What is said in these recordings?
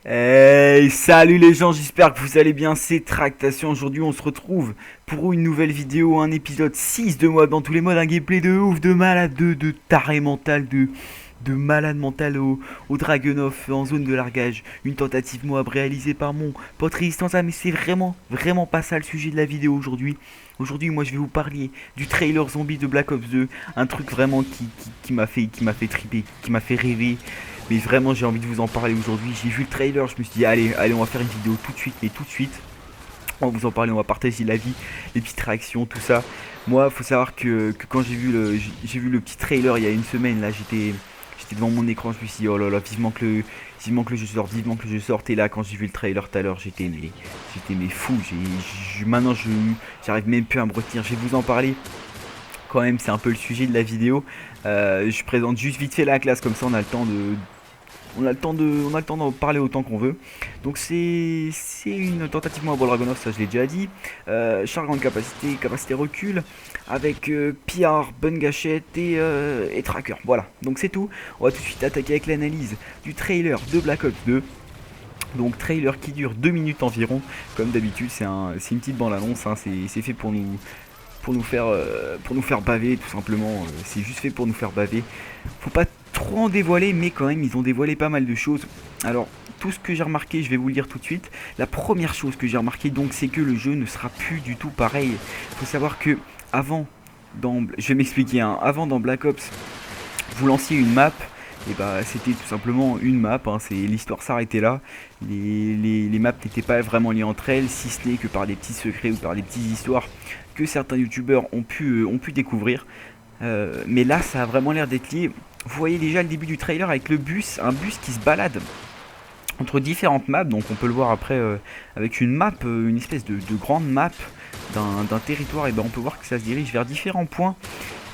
Hey, salut les gens, j'espère que vous allez bien, c'est Tractation. Aujourd'hui on se retrouve pour une nouvelle vidéo, un épisode 6 de Moab dans tous les modes, un gameplay de ouf, de malade, de taré mental, de malade mental au Dragunov en zone de largage. Une tentative Moab réalisée par mon pote Résistance, mais c'est vraiment pas ça le sujet de la vidéo aujourd'hui. Aujourd'hui moi je vais vous parler du trailer zombie de Black Ops 2, un truc vraiment qui m'a fait triper, qui m'a fait rêver. Mais vraiment j'ai envie de vous en parler aujourd'hui. J'ai vu le trailer, je me suis dit allez on va faire une vidéo tout de suite, mais tout de suite. On va vous en parler, on va partager l'avis, les petites réactions, tout ça. Moi faut savoir que quand j'ai vu le petit trailer il y a une semaine, là j'étais devant mon écran, je me suis dit oh là là, vivement que le jeu sorte, vivement que le jeu sorte. Et là quand j'ai vu le trailer tout à l'heure, j'étais mais fou. Maintenant j'arrive même plus à me retenir, je vais vous en parler. Quand même c'est un peu le sujet de la vidéo. Je présente juste vite fait la classe, comme ça on a le temps d'en parler autant qu'on veut. Donc c'est une tentative à Dragunov, ça je l'ai déjà dit. Char grande capacité recul, avec PR, bonne gâchette et tracker. Voilà, donc c'est tout. On va tout de suite attaquer avec l'analyse du trailer de Black Ops 2. Donc trailer qui dure 2 minutes environ. Comme d'habitude c'est une petite bande annonce, hein. C'est fait pour nous faire baver tout simplement. C'est juste fait pour nous faire baver. Faut pas trop en dévoiler, mais quand même ils ont dévoilé pas mal de choses. Alors tout ce que j'ai remarqué, je vais vous le dire tout de suite. La première chose que j'ai remarqué donc, c'est que le jeu ne sera plus du tout pareil. Faut savoir que je vais m'expliquer, hein. Avant dans Black Ops, vous lanciez une map, et bah c'était tout simplement une map, hein. L'histoire s'arrêtait là. Les maps n'étaient pas vraiment liées entre elles, si ce n'est que par des petits secrets ou par des petites histoires que certains youtubeurs ont pu découvrir. Mais là ça a vraiment l'air d'être lié. Vous voyez déjà le début du trailer avec un bus qui se balade entre différentes maps. Donc on peut le voir après avec une map, une espèce de grande map d'un territoire. Et ben on peut voir que ça se dirige vers différents points,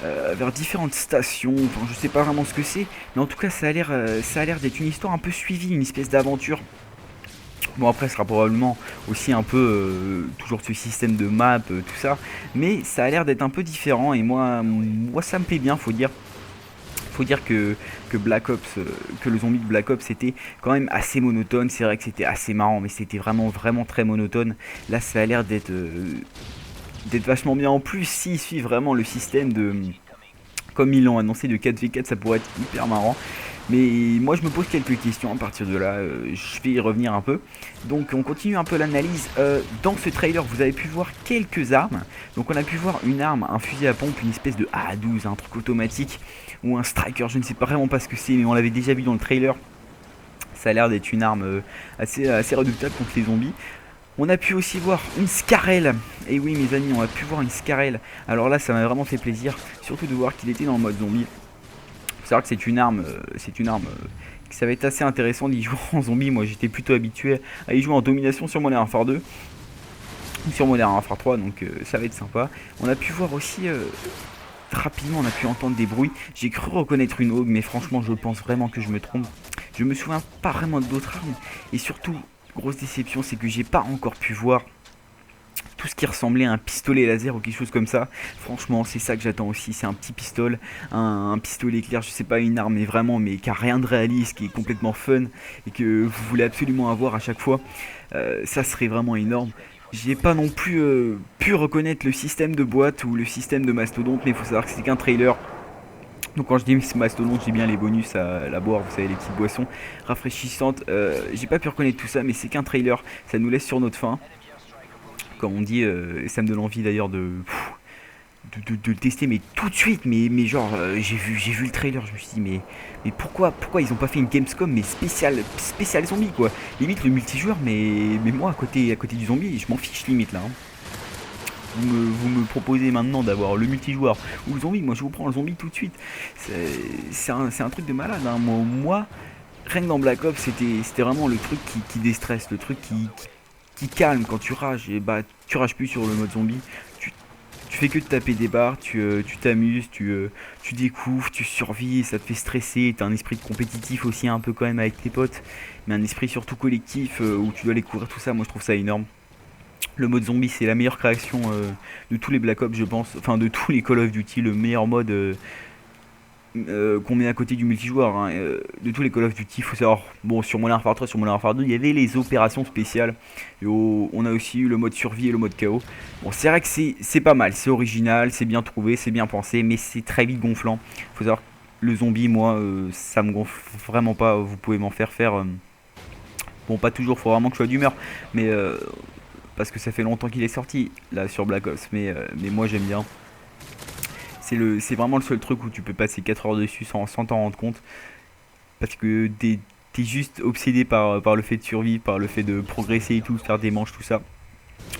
vers différentes stations. Enfin je sais pas vraiment ce que c'est, mais en tout cas ça a l'air d'être une histoire un peu suivie, une espèce d'aventure. Bon après ce sera probablement aussi un peu toujours ce système de map, tout ça, mais ça a l'air d'être un peu différent. Et moi ça me plaît bien. Faut dire que Black Ops, que le zombie de Black Ops c'était quand même assez monotone. C'est vrai que c'était assez marrant, mais c'était vraiment très monotone. Là ça a l'air d'être vachement bien. En plus s'ils suivent vraiment le système de, comme ils l'ont annoncé, de 4v4, ça pourrait être hyper marrant. Mais moi je me pose quelques questions à partir de là, je vais y revenir un peu. Donc on continue un peu l'analyse. Dans ce trailer vous avez pu voir quelques armes. Donc on a pu voir une arme, un fusil à pompe, une espèce de A12, un truc automatique, ou un striker, je ne sais pas vraiment pas ce que c'est, mais on l'avait déjà vu dans le trailer. Ça a l'air d'être une arme assez redoutable contre les zombies. On a pu aussi voir une Scarel. Et oui mes amis, on a pu voir une Scarel. Alors là ça m'a vraiment fait plaisir, surtout de voir qu'il était dans le mode zombie. Faut savoir que c'est une arme ça va être assez intéressant d'y jouer en zombie. Moi j'étais plutôt habitué à y jouer en domination sur Modern Warfare 2 ou sur Modern Warfare 3, donc ça va être sympa. On a pu voir aussi rapidement, on a pu entendre des bruits. J'ai cru reconnaître une Hog, mais franchement je pense vraiment que je me trompe. Je me souviens pas vraiment d'autres armes. Et surtout, grosse déception, c'est que j'ai pas encore pu voir tout ce qui ressemblait à un pistolet laser ou quelque chose comme ça. Franchement c'est ça que j'attends aussi, c'est un petit pistolet, un pistolet éclair, je sais pas, une arme mais vraiment, mais qui a rien de réaliste, qui est complètement fun et que vous voulez absolument avoir à chaque fois. Ça serait vraiment énorme. J'ai pas non plus pu reconnaître le système de boîte ou le système de mastodonte, mais il faut savoir que c'est qu'un trailer. Donc quand je dis mastodonte, j'ai bien les bonus à la boire, vous savez, les petites boissons rafraîchissantes. J'ai pas pu reconnaître tout ça, mais c'est qu'un trailer, ça nous laisse sur notre faim. Comme on dit, ça me donne envie d'ailleurs de le tester, mais tout de suite. Mais genre j'ai vu le trailer, je me suis dit mais pourquoi ils ont pas fait une Gamescom mais spécial zombie quoi. Limite le multijoueur, mais moi à côté du zombie je m'en fiche limite là, hein. Vous me proposez maintenant d'avoir le multijoueur ou le zombie, moi je vous prends le zombie tout de suite. C'est un truc de malade, hein. Moi rien que dans Black Ops c'était vraiment le truc qui déstresse, le truc qui calme quand tu rages. Et bah tu rages plus sur le mode zombie, tu fais que de taper des barres, tu t'amuses, tu découvres, tu survis, ça te fait stresser. T'as un esprit de compétitif aussi un peu quand même avec tes potes, mais un esprit surtout collectif où tu dois aller couvrir tout ça. Moi je trouve ça énorme. Le mode zombie, c'est la meilleure création de tous les Black Ops, je pense. Enfin, de tous les Call of Duty, le meilleur mode qu'on met à côté du multijoueur. Hein. De tous les Call of Duty, il faut savoir. Bon, sur Modern Warfare 3, sur Modern Warfare 2, il y avait les opérations spéciales. Et on a aussi eu le mode survie et le mode chaos. Bon, c'est vrai que c'est pas mal, c'est original, c'est bien trouvé, c'est bien pensé, mais c'est très vite gonflant. Il faut savoir que le zombie, moi, ça me gonfle vraiment pas. Vous pouvez m'en faire. Bon, pas toujours, faut vraiment que je sois d'humeur. Mais parce que ça fait longtemps qu'il est sorti là sur Black Ops, mais moi j'aime bien. C'est vraiment le seul truc où tu peux passer 4 heures dessus sans t'en rendre compte, parce que t'es juste obsédé par le fait de survivre, par le fait de progresser et tout, faire des manches, tout ça.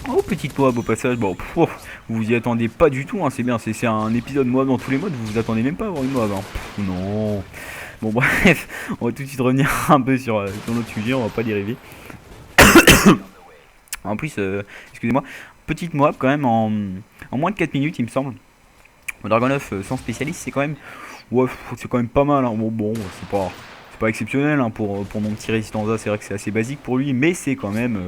Oh, petite Moab au passage, bon, vous vous y attendez pas du tout, hein, c'est bien, c'est un épisode Moab dans tous les modes, vous vous attendez même pas à avoir une Moab, hein. Non. Bon, bref, on va tout de suite revenir un peu sur notre sujet, on va pas dériver. En plus, excusez-moi, petite Moab quand même en moins de 4 minutes, il me semble. Le Dragunov sans spécialiste, c'est quand même, ouais, c'est quand même pas mal. Hein. Bon, c'est pas exceptionnel hein, pour mon petit Résistance A, c'est vrai que c'est assez basique pour lui, mais c'est quand même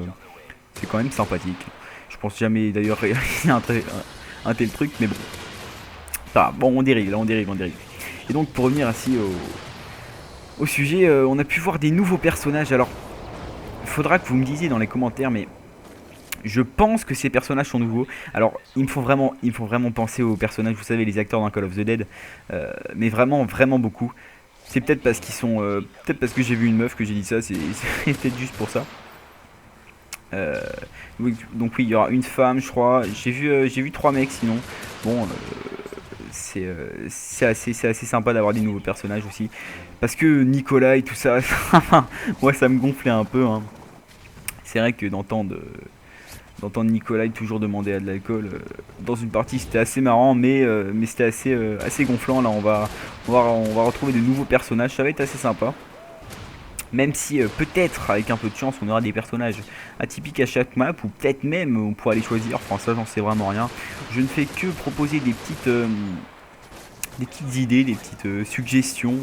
sympathique. Je pense jamais d'ailleurs réaliser un tel truc, mais bon. Ah, bon, on dérive, là, on dérive. Et donc, pour revenir ainsi au sujet, on a pu voir des nouveaux personnages. Alors, il faudra que vous me disiez dans les commentaires, mais je pense que ces personnages sont nouveaux. Alors, ils me font vraiment penser aux personnages, vous savez, les acteurs dans Call of the Dead, mais vraiment beaucoup. C'est peut-être parce qu'ils sont, peut-être parce que j'ai vu une meuf que j'ai dit ça. C'est peut-être juste pour ça. Euh, donc oui, il y aura une femme, je crois. J'ai vu 3 mecs sinon. Bon, c'est assez sympa d'avoir des nouveaux personnages aussi. Parce que Nicolas et tout ça, moi ça me gonflait un peu. Hein. C'est vrai que d'entendre Nicolas toujours demander à de l'alcool dans une partie, c'était assez marrant, mais c'était assez gonflant. Là, on va retrouver de nouveaux personnages, ça va être assez sympa. Même si peut-être avec un peu de chance on aura des personnages atypiques à chaque map, ou peut-être même on pourra les choisir, enfin ça j'en sais vraiment rien. Je ne fais que proposer des petites idées, des petites suggestions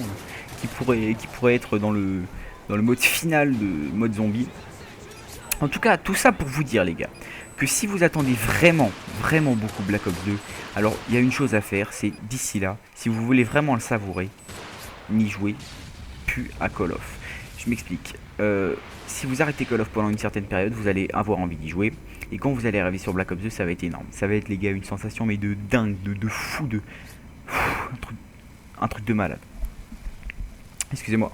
qui pourraient être dans le mode final de mode zombie. En tout cas, tout ça pour vous dire les gars, que si vous attendez vraiment beaucoup Black Ops 2, alors il y a une chose à faire, c'est d'ici là, si vous voulez vraiment le savourer, n'y jouez plus à Call of. Je m'explique. Si vous arrêtez Call of pendant une certaine période, vous allez avoir envie d'y jouer. Et quand vous allez arriver sur Black Ops 2, ça va être énorme. Ça va être les gars une sensation mais de dingue, de fou, un truc de malade. Excusez-moi.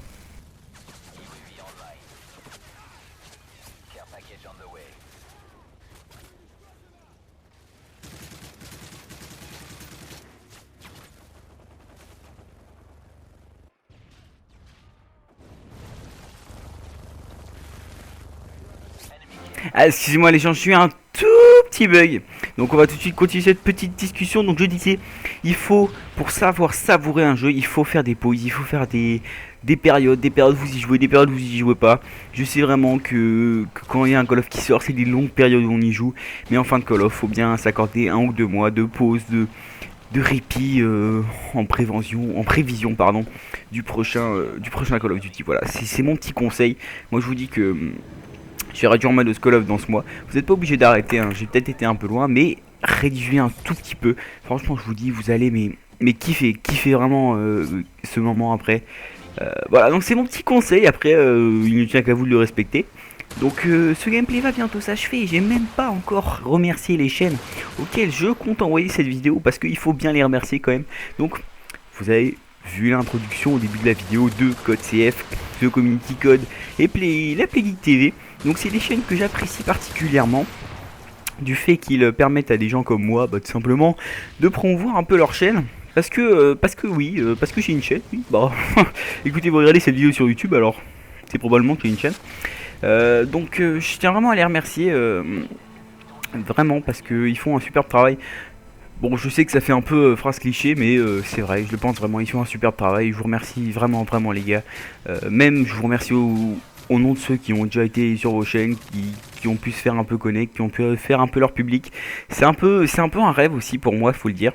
Ah, excusez-moi les gens, je suis un tout petit bug. Donc on va tout de suite continuer cette petite discussion. Donc je disais, il faut, pour savoir savourer un jeu, il faut faire des pauses, il faut faire des périodes vous y jouez, des périodes vous y jouez pas. Je sais vraiment que quand il y a un Call of qui sort, c'est des longues périodes où on y joue. Mais en fin de Call of, faut bien s'accorder 1 ou 2 mois de pause, de répit en prévision pardon, du prochain Call of Duty. Voilà, c'est mon petit conseil. Moi je vous dis que j'ai réduit en mode Call of dans ce mois. Vous n'êtes pas obligé d'arrêter, hein. J'ai peut-être été un peu loin, mais réduisez un tout petit peu. Franchement, je vous dis, vous allez mais kiffer vraiment ce moment après. Voilà, donc c'est mon petit conseil. Après, il ne tient qu'à vous de le respecter. Donc ce gameplay va bientôt s'achever. J'ai même pas encore remercié les chaînes auxquelles je compte envoyer cette vidéo, parce qu'il faut bien les remercier quand même. Donc vous avez vu l'introduction au début de la vidéo de Code CF, de Community Code et la Playgeek TV. Donc c'est des chaînes que j'apprécie particulièrement, du fait qu'ils permettent à des gens comme moi, tout simplement, de promouvoir un peu leur chaîne. Parce que j'ai une chaîne, oui, écoutez, vous regardez cette vidéo sur YouTube, alors c'est probablement qu'il y a une chaîne. Donc je tiens vraiment à les remercier, vraiment, parce qu'ils font un superbe travail. Bon, je sais que ça fait un peu phrase cliché, mais c'est vrai, je le pense vraiment, ils font un superbe travail. Je vous remercie vraiment les gars. Même je vous remercie au nom de ceux qui ont déjà été sur vos chaînes, qui ont pu se faire un peu connaître, qui ont pu faire un peu leur public. C'est un peu un rêve aussi pour moi, faut le dire.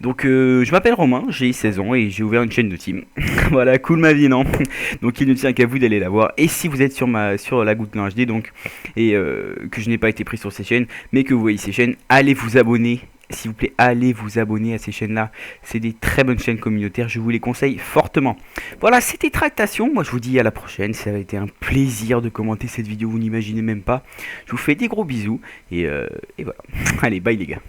Donc je m'appelle Romain, j'ai 16 ans et j'ai ouvert une chaîne de team. Voilà, cool ma vie, non? Donc il ne tient qu'à vous d'aller la voir. Et si vous êtes sur la Goutte HD, donc, et que je n'ai pas été pris sur ces chaînes, mais que vous voyez ces chaînes, allez vous abonner. S'il vous plaît, allez vous abonner à ces chaînes-là. C'est des très bonnes chaînes communautaires, je vous les conseille fortement. Voilà, c'était Tractation. Moi, je vous dis à la prochaine. Ça a été un plaisir de commenter cette vidéo, vous n'imaginez même pas. Je vous fais des gros bisous et voilà. Allez, bye les gars.